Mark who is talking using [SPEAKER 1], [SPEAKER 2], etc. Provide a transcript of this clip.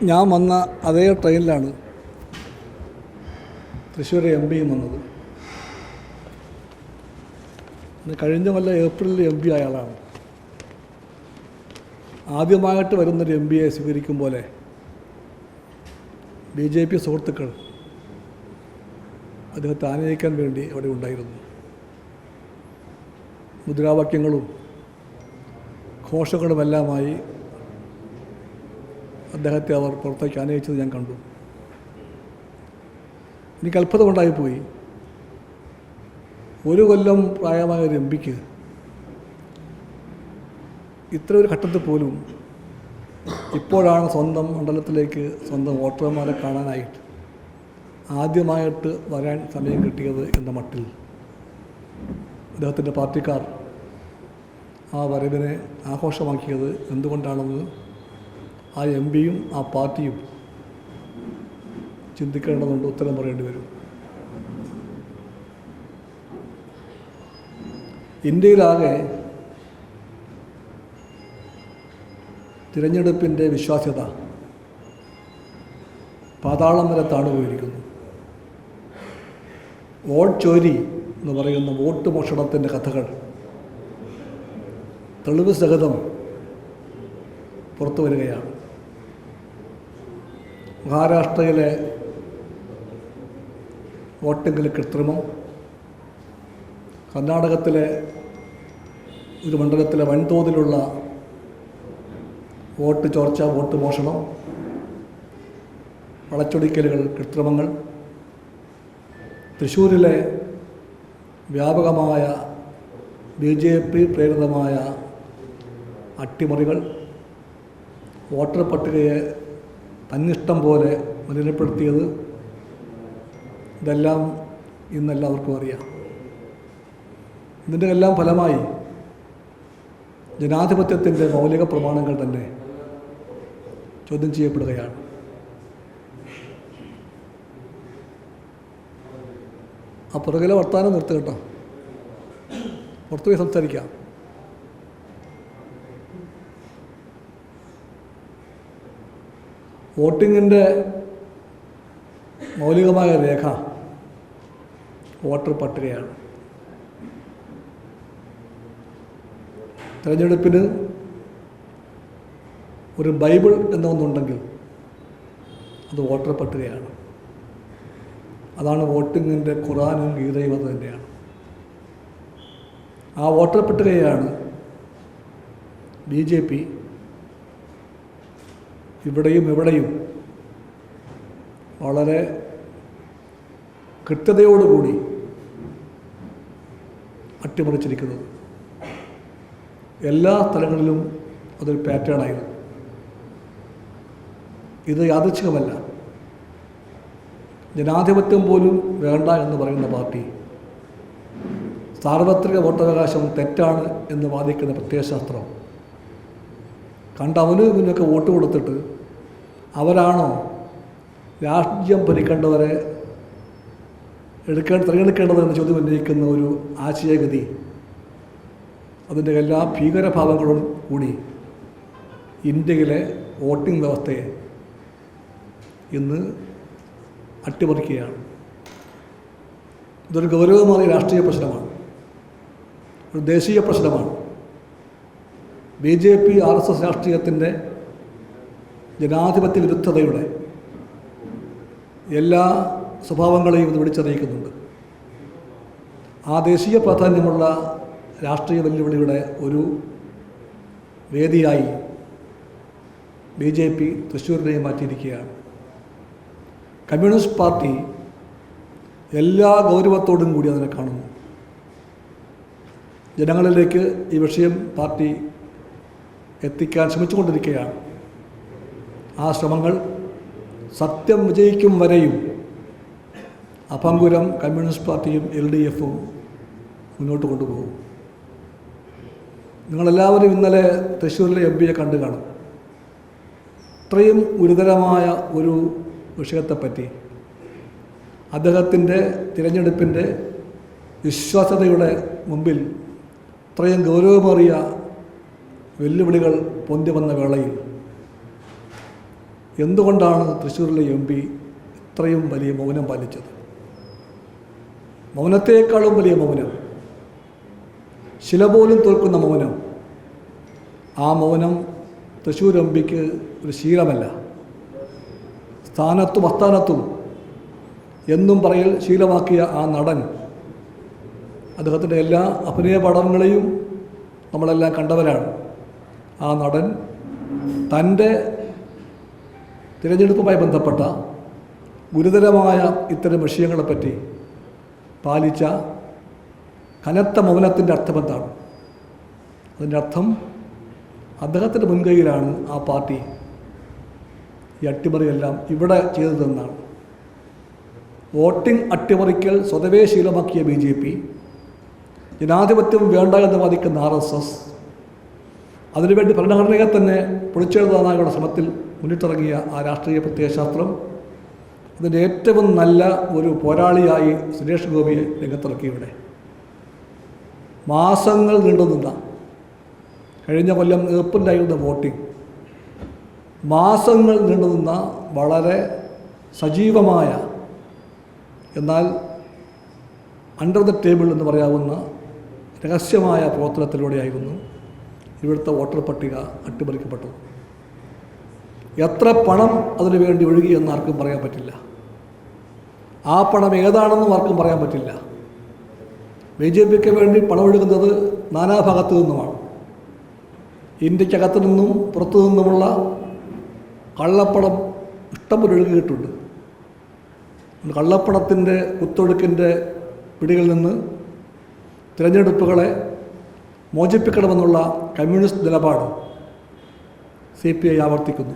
[SPEAKER 1] ഞാൻ വന്ന അതേ ട്രെയിനിലാണ് തൃശ്ശൂർ എം പിയും വന്നത്. കഴിഞ്ഞ കൊല്ലം ഏപ്രിലിൽ എം പി ആയ ആളാണ്. ആദ്യമായിട്ട് വരുന്നൊരു എം പിയെ സ്വീകരിക്കും പോലെ BJP സുഹൃത്തുക്കൾ അദ്ദേഹത്തെ ആനയിക്കാൻ വേണ്ടി അവിടെ ഉണ്ടായിരുന്നു. മുദ്രാവാക്യങ്ങളും ഘോഷങ്ങളുമെല്ലാമായി അദ്ദേഹത്തെ അവർ പുറത്തേക്ക് ആനയിച്ചത് ഞാൻ കണ്ടു. എനിക്ക് അത്ഭുതമുണ്ടായിപ്പോയി. ഒരു കൊല്ലം പ്രായമായ ഒരു എം പിക്ക് ഇത്ര ഒരു ഘട്ടത്തിൽ പോലും ഇപ്പോഴാണ് സ്വന്തം മണ്ഡലത്തിലേക്ക് സ്വന്തം വോട്ടർമാരെ കാണാനായിട്ട് ആദ്യമായിട്ട് വരാൻ സമയം കിട്ടിയത് എന്ന മട്ടിൽ അദ്ദേഹത്തിൻ്റെ പാർട്ടിക്കാർ ആ വരവിനെ ആഘോഷമാക്കിയത് എന്തുകൊണ്ടാണെന്ന് ആ എം പിയും ആ പാർട്ടിയും ചിന്തിക്കേണ്ടതുണ്ട്, ഉത്തരം പറയേണ്ടി വരും. ഇന്ത്യയിലാകെ തിരഞ്ഞെടുപ്പിൻ്റെ വിശ്വാസ്യത പാതാളം വരെ താണുപോയിരിക്കുന്നു. വോട്ട് ചോരി എന്ന് പറയുന്ന വോട്ട് മോഷണത്തിൻ്റെ കഥകൾ തെളിവ് സഹിതം പുറത്തു വരികയാണ്. മഹാരാഷ്ട്രയിലെ വോട്ടിങ്ങിൽ കൃത്രിമം, കർണാടകത്തിലെ ഒരു മണ്ഡലത്തിലെ വൻതോതിലുള്ള വോട്ട് ചോർച്ച, വോട്ട് മോഷണം, വളച്ചൊടിക്കലുകൾ, കൃത്രിമങ്ങൾ, തൃശ്ശൂരിലെ വ്യാപകമായ BJP പ്രേരിതമായ അട്ടിമറികൾ, വോട്ടർ പട്ടികയെ തന്നിഷ്ടം പോലെ മലിനപ്പെടുത്തിയത്, ഇതെല്ലാം ഇന്നെല്ലാവർക്കും അറിയാം. ഇതിൻ്റെ എല്ലാം ഫലമായി ജനാധിപത്യത്തിൻ്റെ മൗലിക പ്രമാണങ്ങൾ തന്നെ ചോദ്യം ചെയ്യപ്പെടുകയാണ്. ആ പുറകിലെ വർത്താനം നിർത്തുക കേട്ടോ, പുറത്തുപോയി സംസാരിക്കാം. വോട്ടിങ്ങിൻ്റെ മൗലികമായ രേഖ വോട്ടർ പട്ടികയാണ്. തിരഞ്ഞെടുപ്പിന് ഒരു ബൈബിൾ എന്നൊന്നുണ്ടെങ്കിൽ അത് വോട്ടർ പട്ടികയാണ്. അതാണ് വോട്ടിങ്ങിൻ്റെ ഖുറാനും ഗീതയും അത് തന്നെയാണ്. ആ വോട്ടർ പട്ടികയാണ് BJP ഇവിടെയും ഇവിടെയും വളരെ കൃത്യതയോടുകൂടി അട്ടിമറിച്ചിരിക്കുന്നത്. എല്ലാ സ്ഥലങ്ങളിലും അതൊരു പാറ്റേണായിരുന്നു. ഇത് യാദൃച്ഛികമല്ല. ജനാധിപത്യം പോലും വേണ്ട എന്ന് പറയുന്ന പാർട്ടി സാർവത്രിക വോട്ടവകാശം തെറ്റാണ് എന്ന് വാദിക്കുന്ന പ്രത്യയശാസ്ത്രം കണ്ട് അവനും ഇവനൊക്കെ വോട്ട് കൊടുത്തിട്ട് അവരാണോ രാഷ്ട്രീയം ഭരിക്കേണ്ടവരെ തിരഞ്ഞെടുക്കേണ്ടത് എന്ന ചോദ്യം ഉന്നയിക്കുന്ന ഒരു ആശയഗതി, അതിൻ്റെ എല്ലാ ഭീകരഭാവങ്ങളും കൂടി ഇന്ത്യയിലെ വോട്ടിംഗ് വ്യവസ്ഥയെ ഇന്ന് അട്ടിമറിക്കുകയാണ്. ഇതൊരു ഗൗരവമായ രാഷ്ട്രീയ പ്രശ്നമാണ്, ഒരു ദേശീയ പ്രശ്നമാണ്. BJP RSS രാഷ്ട്രീയത്തിൻ്റെ ജനാധിപത്യ വിരുദ്ധതയുടെ എല്ലാ സ്വഭാവങ്ങളെയും ഇത് വിളിച്ചറിയിക്കുന്നുണ്ട്. ആ ദേശീയ പ്രാധാന്യമുള്ള രാഷ്ട്രീയ വെല്ലുവിളിയുടെ ഒരു വേദിയായി BJP തൃശ്ശൂരിനെ മാറ്റിയിരിക്കുകയാണ്. കമ്മ്യൂണിസ്റ്റ് പാർട്ടി എല്ലാ ഗൗരവത്തോടും കൂടി അതിനെ കാണുന്നു. ജനങ്ങളിലേക്ക് ഈ വിഷയം പാർട്ടി എത്തിക്കാൻ ശ്രമിച്ചുകൊണ്ടിരിക്കുകയാണ്. ആ ശ്രമങ്ങൾ സത്യം വിജയിക്കും വരെയും അഭംഗുരം കമ്മ്യൂണിസ്റ്റ് പാർട്ടിയും LDFും മുന്നോട്ട് കൊണ്ടുപോകും. നിങ്ങളെല്ലാവരും ഇന്നലെ തൃശ്ശൂരിലെ MP യെ കണ്ടു കാണും. ഇത്രയും ഗുരുതരമായ ഒരു വിഷയത്തെപ്പറ്റി, അദ്ദേഹത്തിൻ്റെ തിരഞ്ഞെടുപ്പിൻ്റെ വിശ്വാസ്യതയുടെ മുമ്പിൽ ഇത്രയും ഗൗരവമേറിയ വെല്ലുവിളികൾ പൊന്തി വന്ന വേളയിൽ എന്തുകൊണ്ടാണ് തൃശ്ശൂരിലെ MP ഇത്രയും വലിയ മൗനം പാലിച്ചത്? മൗനത്തേക്കാളും വലിയ മൗനം, ശില പോലും തോൽക്കുന്ന മൗനം. ആ മൗനം തൃശ്ശൂർ MPക്ക് ഒരു ശീലമല്ല. സ്ഥാനത്തും അസ്ഥാനത്തും എന്നും പറയൽ ശീലമാക്കിയ ആ നടൻ, അദ്ദേഹത്തിൻ്റെ എല്ലാ അഭിനയ പഠനങ്ങളെയും നമ്മളെല്ലാം കണ്ടവരാണ്. ആ നടൻ തൻ്റെ തിരഞ്ഞെടുപ്പുമായി ബന്ധപ്പെട്ട ഗുരുതരമായ ഇത്തരം വിഷയങ്ങളെപ്പറ്റി പാലിച്ച കനത്ത മൗനത്തിൻ്റെ അർത്ഥമെന്താണ്? അതിൻ്റെ അർത്ഥം അദ്ദേഹത്തിൻ്റെ മുൻകൈയിലാണ് ആ പാർട്ടി ഈ അട്ടിമറിയെല്ലാം ഇവിടെ ചെയ്തതെന്നാണ്. വോട്ടിംഗ് അട്ടിമറിക്കൽ സ്വതവേ ശീലമാക്കിയ BJP, ജനാധിപത്യം വേണ്ട എന്ന് വാദിക്കുന്ന RSS, അതിനുവേണ്ടി ഭരണഘടനയെ തന്നെ പൊളിച്ചെഴുതാനായുള്ള ശ്രമത്തിൽ മുന്നിട്ടിറങ്ങിയ ആ രാഷ്ട്രീയ പ്രത്യയശാസ്ത്രം അതിൻ്റെ ഏറ്റവും നല്ല ഒരു പോരാളിയായി സുരേഷ് ഗോപിയെ രംഗത്തിറക്കി. ഇവിടെ മാസങ്ങൾ നീണ്ടുനിന്ന, കഴിഞ്ഞ കൊല്ലം ഏപ്രിലായിരുന്ന വോട്ടിംഗ്, മാസങ്ങൾ നീണ്ടുനിന്ന വളരെ സജീവമായ, എന്നാൽ അണ്ടർ ദ ടേബിൾ എന്ന് പറയാവുന്ന രഹസ്യമായ പ്രവർത്തനത്തിലൂടെയായിരുന്നു ഇവിടുത്തെ വോട്ടർ പട്ടിക അട്ടിമറിക്കപ്പെട്ടത്. എത്ര പണം അതിനു വേണ്ടി ഒഴുകിയെന്ന് ആർക്കും പറയാൻ പറ്റില്ല. ആ പണം ഏതാണെന്നും ആർക്കും പറയാൻ പറ്റില്ല. BJPക്ക് വേണ്ടി പണമൊഴുകുന്നത് നാനാഭാഗത്തു നിന്നുമാണ്. ഇന്ത്യക്കകത്തു നിന്നും പുറത്തു നിന്നുമുള്ള കള്ളപ്പണം ഇഷ്ടംപോലെ ഒഴുകിയിട്ടുണ്ട്. കള്ളപ്പണത്തിൻ്റെ കുത്തൊഴുക്കിൻ്റെ പിടികളിൽ നിന്ന് തിരഞ്ഞെടുപ്പുകളെ മോചിപ്പിക്കണമെന്നുള്ള കമ്മ്യൂണിസ്റ്റ് നിലപാട് CPI ആവർത്തിക്കുന്നു.